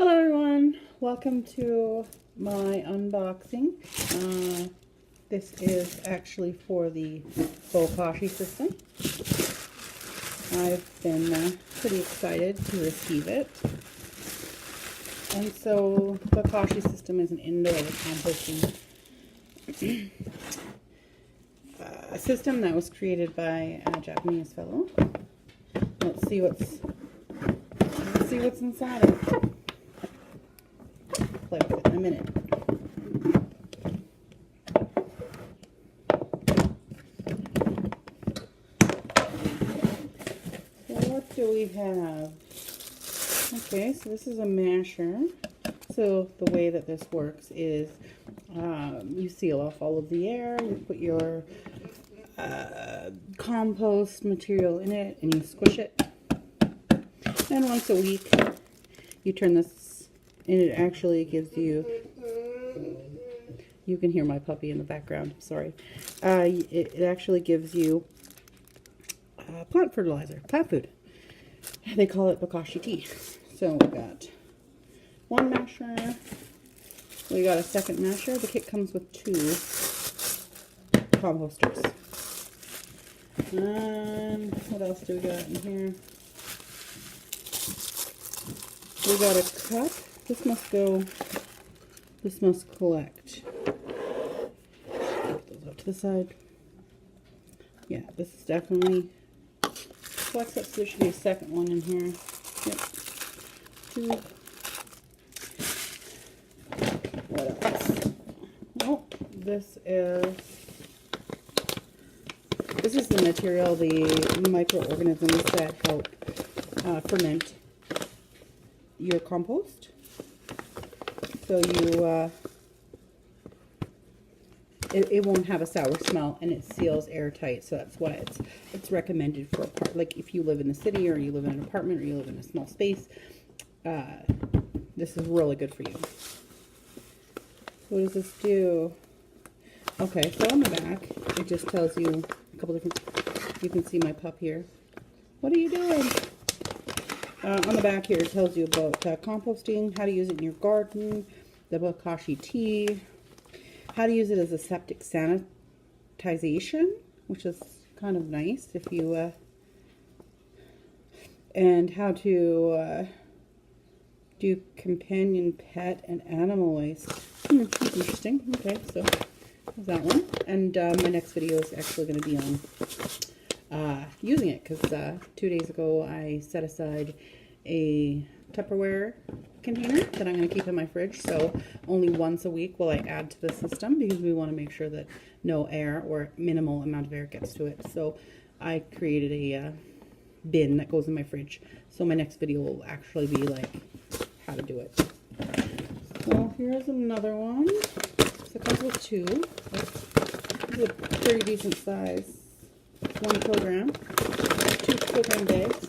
Hello everyone, welcome to my unboxing. This is actually for the Bokashi system. I've been pretty excited to receive it. And so Bokashi system is an indoor composting a system that was created by a Japanese fellow. Let's see what's inside of it. Play with it in a minute. So what do we have? Okay, so this is a masher. So the way that this works is you seal off all of the air, you put your compost material in it, and you squish it. And once a week, you turn this, and it actually gives you, you can hear my puppy in the background, sorry. It actually gives you plant fertilizer, plant food. They call it Bokashi tea. So we got one masher, we got a second masher. The kit comes with two composters. And what else do we got in here? We got a cup. This must go, this must collect. Put those up to the side. Yeah, this is definitely collects up, so there should be a second one in here. Yep. Two. What else? Oh, this is the material, the microorganisms that help ferment your compost. So you it won't have a sour smell, and it seals airtight. So that's why it's recommended for like if you live in the city, or you live in an apartment, or you live in a small space. This is really good for you. What does this do? Okay, so on the back it just tells you a couple different. You can see my pup here. What are you doing? On the back here it tells you about composting, how to use it in your garden, the Bokashi tea, how to use it as a septic sanitization, which is kind of nice if you, and how to do companion pet and animal waste. Interesting. Okay, so there's that one. And my next video is actually going to be on using it, because 2 days ago I set aside a Tupperware container that I'm going to keep in my fridge. So only once a week will I add to the system, because we want to make sure that no air or minimal amount of air gets to it. So I created a bin that goes in my fridge. So my next video will actually be like how to do it. So here's another one. So it comes with two. This is a pretty decent size. 1 kilogram. 2 kilogram bags.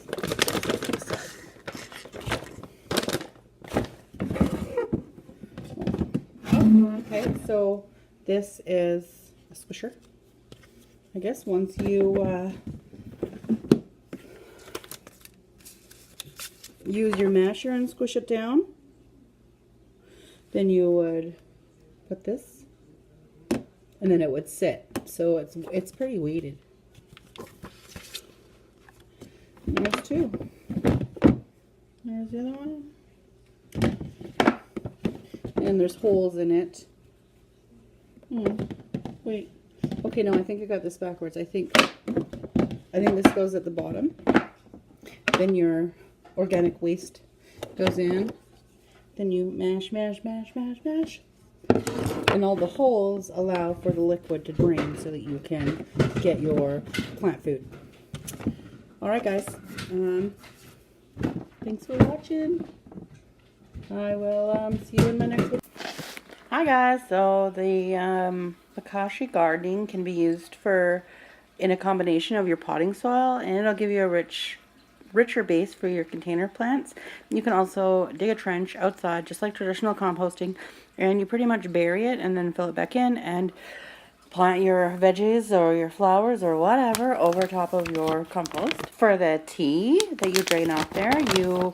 Okay, so this is a squisher. I guess once you use your masher and squish it down, then you would put this, and then it would sit. So it's pretty weighted. And there's two. There's the other one. And there's holes in it. Wait. Okay, no, I think I got this backwards. I think this goes at the bottom. Then your organic waste goes in. Then you mash, mash, mash, mash, mash. And all the holes allow for the liquid to drain so that you can get your plant food. Alright guys, thanks for watching. I will see you in my next video. Hi guys, so the Bokashi gardening can be used in a combination of your potting soil, and it'll give you a richer base for your container plants. You can also dig a trench outside, just like traditional composting, and you pretty much bury it and then fill it back in and plant your veggies or your flowers or whatever over top of your compost. For the tea that you drain off there, you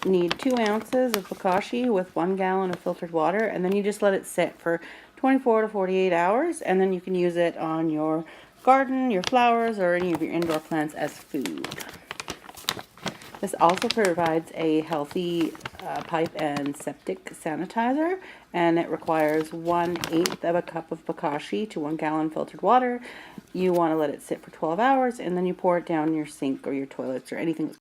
need 2 ounces of Bokashi with 1 gallon of filtered water, and then you just let it sit for 24 to 48 hours, and then you can use it on your garden, your flowers, or any of your indoor plants as food. This also provides a healthy pipe and septic sanitizer, and it requires 1/8 of a cup of Bokashi to 1 gallon filtered water. You want to let it sit for 12 hours, and then you pour it down your sink or your toilets or anything